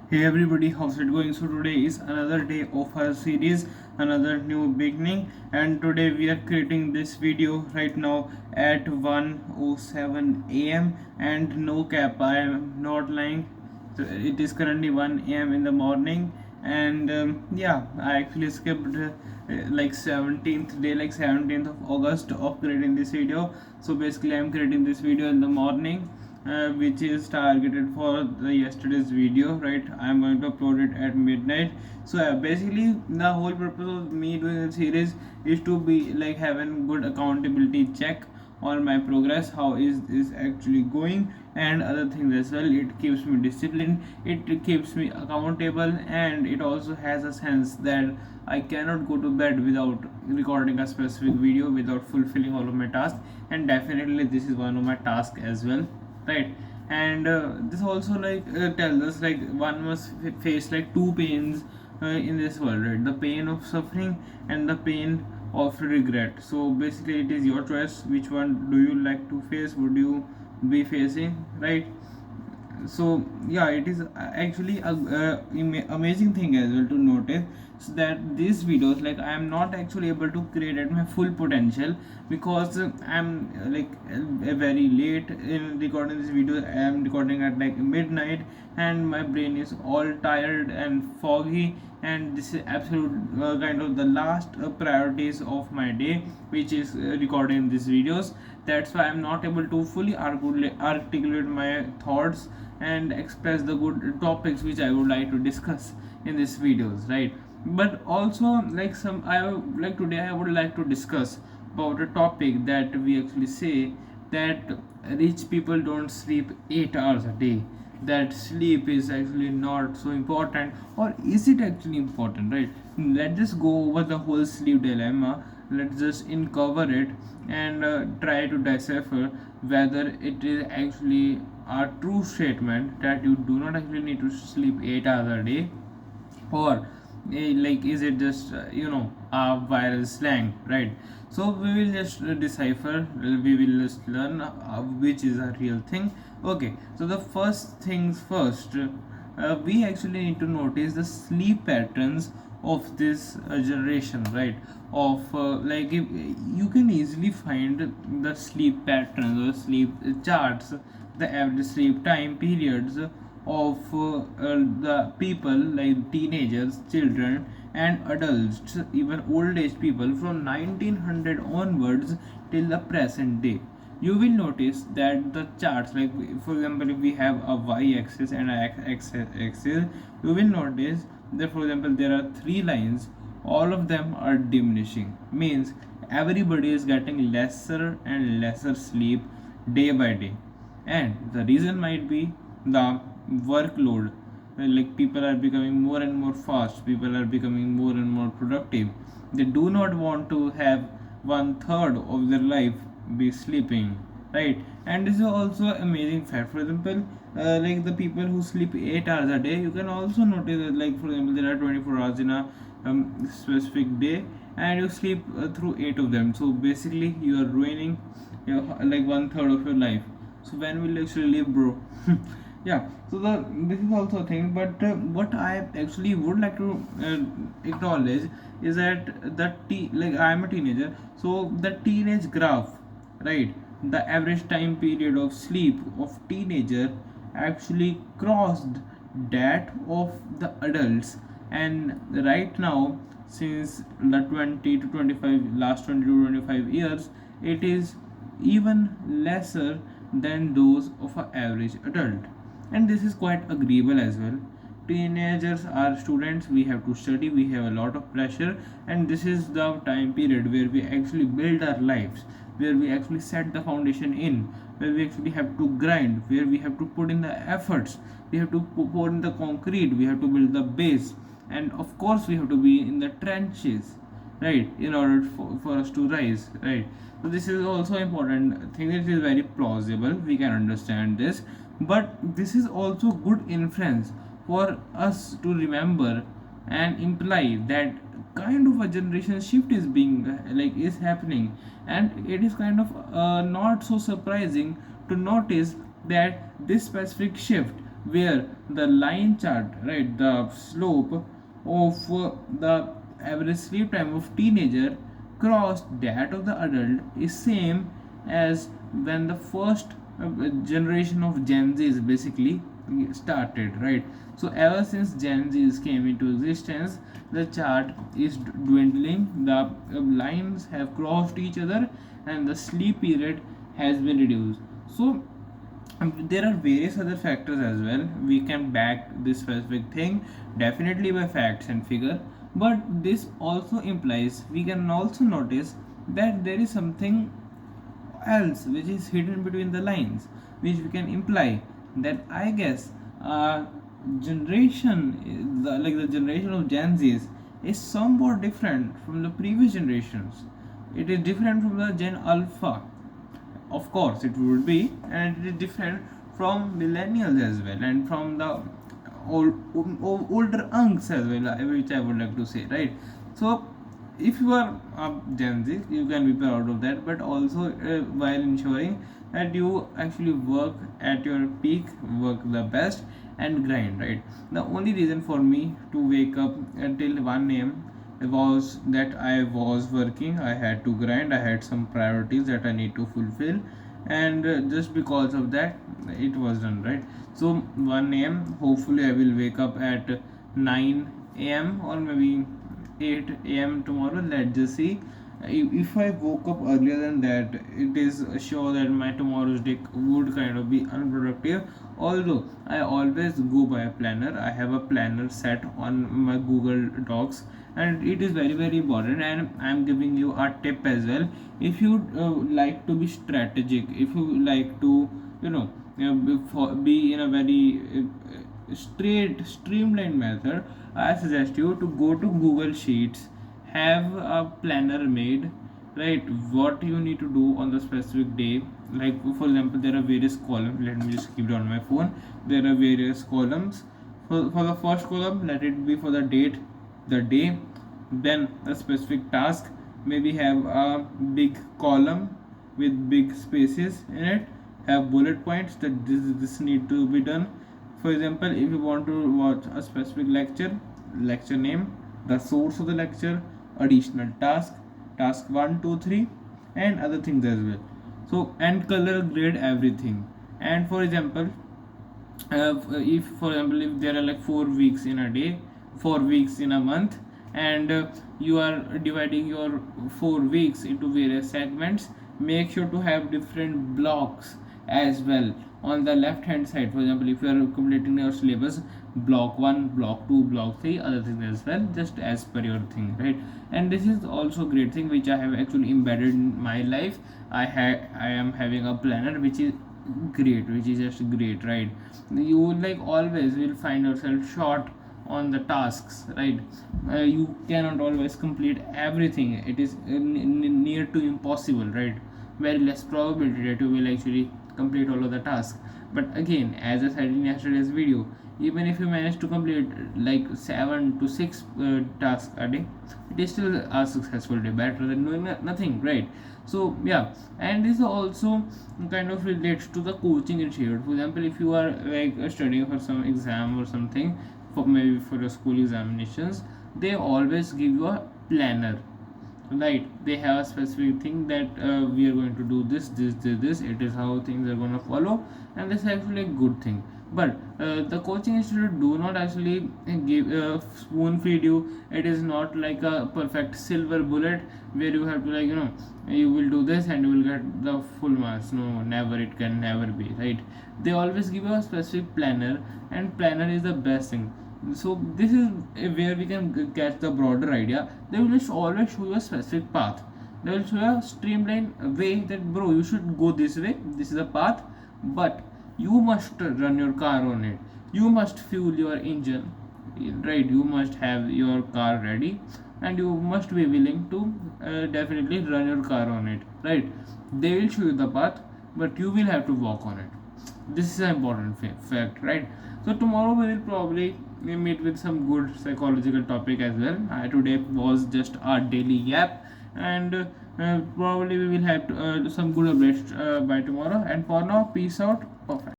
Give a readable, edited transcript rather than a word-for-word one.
Hey everybody, how's it going? So today is another day of our series, another new beginning, and today we are creating this video right now at 1:07 a.m. and no cap, I am not lying. So it is currently 1 a.m. in the morning, and yeah, I actually skipped like 17th day, like 17th of August of creating this video. So basically, I'm creating this video in the morning, which is targeted for the yesterday's video, right? I'm going to upload it at midnight. So basically the whole purpose of me doing the series is to be like having good accountability check on my progress, how is actually going, and other things as well. It keeps me disciplined, it keeps me accountable, and it also has a sense that I cannot go to bed without recording a specific video, without fulfilling all of my tasks. And definitely this is one of my tasks as well, right? And this also tells us like one must face like two pains in this world, right? The pain of suffering and the pain of regret. So basically it is your choice, which one do you like to face, would you be facing, right? So yeah, it is actually a amazing thing as well to notice, so that these videos, like I am not actually able to create at my full potential, because I'm very late in recording this video. I am recording at like midnight, and my brain is all tired and foggy, and this is absolute kind of the last priorities of my day, which is recording these videos. That's why I'm not able to fully articulate my thoughts and express the good topics which I would like to discuss in these videos, right? But also like some I like today I would like to discuss about a topic that we actually say that rich people don't sleep 8 hours a day, that sleep is actually not so important, or is it actually important, right? Let's just go over the whole sleep dilemma. Let's just uncover it and try to decipher whether it is actually a true statement that you do not actually need to sleep 8 hours a day, or like is it just a viral slang, right? So we will just decipher, we will just learn which is a real thing. Okay, so the first things first, we actually need to notice the sleep patterns of this generation, right? Of like if, you can easily find the sleep patterns or sleep charts, the average sleep time periods of the people like teenagers, children, and adults, even old age people from 1900 onwards till the present day. You will notice that the charts, like for example, if we have a y-axis and a x-axis, you will notice that for example there are three lines. All of them are diminishing. Means everybody is getting lesser and lesser sleep day by day, and the reason might be the workload. Like people are becoming more and more fast, people are becoming more and more productive. They do not want to have one third of their life be sleeping, right? And this is also amazing fact. For example, like the people who sleep 8 hours a day, you can also notice that, like for example, there are 24 hours in a specific day, and you sleep through 8 of them. So basically you are ruining like one third of your life. So when will you actually live, bro? Yeah, so this is also a thing. But what I actually would like to acknowledge is that like I am a teenager, so the teenage graph, right? The average time period of sleep of teenager actually crossed that of the adults. And right now, since the 20 to 25 last 20 to 25 years, it is even lesser than those of an average adult. And this is quite agreeable as well. Teenagers are students, we have to study, we have a lot of pressure, and this is the time period where we actually build our lives, where we actually set the foundation in, where we actually have to grind, where we have to put in the efforts, we have to pour in the concrete, we have to build the base, and of course we have to be in the trenches, right, in order for us to rise, right? So this is also important thing. It is very plausible, we can understand this, but this is also good inference for us to remember and imply that kind of a generation shift is being is happening. And it is kind of not so surprising to notice that this specific shift where the line chart, right, the slope of the average sleep time of teenager crossed that of the adult is same as when the first generation of Gen Z's basically started, right? So ever since Gen Z's came into existence, the chart is dwindling, the lines have crossed each other, and the sleep period has been reduced. So there are various other factors as well. We can back this specific thing definitely by facts and figure, but this also implies we can also notice that there is something else which is hidden between the lines, which we can imply that I guess generation the generation of Gen Z's is somewhat different from the previous generations. It is different from the Gen Alpha, of course it would be, and it is different from millennials as well, and from the older unks as well, which I would like to say, right? So if you are a Gen Z, you can be proud of that, but also while ensuring that you actually work at your peak, work the best, and grind, right? The only reason for me to wake up until 1 a.m was that I was working, I had to grind, I had some priorities that I need to fulfill, and just because of that, it was done, right? So 1 a.m. hopefully I will wake up at 9 a.m. or maybe 8 a.m. tomorrow. Let's just see. If I woke up earlier than that, it is sure that my tomorrow's day would kind of be unproductive. Although I always go by a planner, I have a planner set on my Google Docs, and it is very very important. And I'm giving you a tip as well. If you like to be strategic, if you like to, be in a very straight streamlined method, I suggest you to go to Google Sheets, have a planner made, right? What you need to do on the specific day. Like for example, there are various columns. Let me just keep it on my phone. There are various columns. For the first column, let it be for the date, the day, then a specific task. Maybe have a big column with big spaces in it, have bullet points that this need to be done. For example, if you want to watch a specific lecture, lecture name, the source of the lecture, additional task 1 2 3, and other things as well. So and color grade everything. And for example, if there are like 4 weeks in a day, 4 weeks in a month, and you are dividing your 4 weeks into various segments, make sure to have different blocks as well on the left hand side. For example, if you are completing your syllabus, block 1, block 2, block 3, other things as well, just as per your thing, right? And this is also a great thing which I have actually embedded in my life. I am having a planner which is great, which is just great, right? You like always will find yourself short on the tasks, right? You cannot always complete everything. It is near to impossible, right? Very less probability that you will actually complete all of the tasks. But again, as I said in yesterday's video, even if you manage to complete like 7 to 6 tasks a day, it is still a successful day, better than doing nothing, right? So yeah, and this also kind of relates to the coaching institute. For example, if you are like studying for some exam or something, for maybe for your school examinations, they always give you a planner, right? They have a specific thing that we are going to do this, it is how things are going to follow, and this is actually a good thing. But the coaching institute do not actually give spoon feed you. It is not like a perfect silver bullet where you have to like, you will do this and you will get the full marks. No, never, it can never be, right? They always give you a specific planner, and planner is the best thing. So this is where we can catch the broader idea. They will just always show you a specific path. They will show you a streamlined way that, bro, you should go this way, this is a path, but you must run your car on it, you must fuel your engine, right? You must have your car ready, and you must be willing to definitely run your car on it, right? They will show you the path, but you will have to walk on it. This is an important fact, right? So tomorrow we will probably meet with some good psychological topic as well. Today was just our daily yap, and probably we will have some good updates by tomorrow. And for now, peace out. Perfect.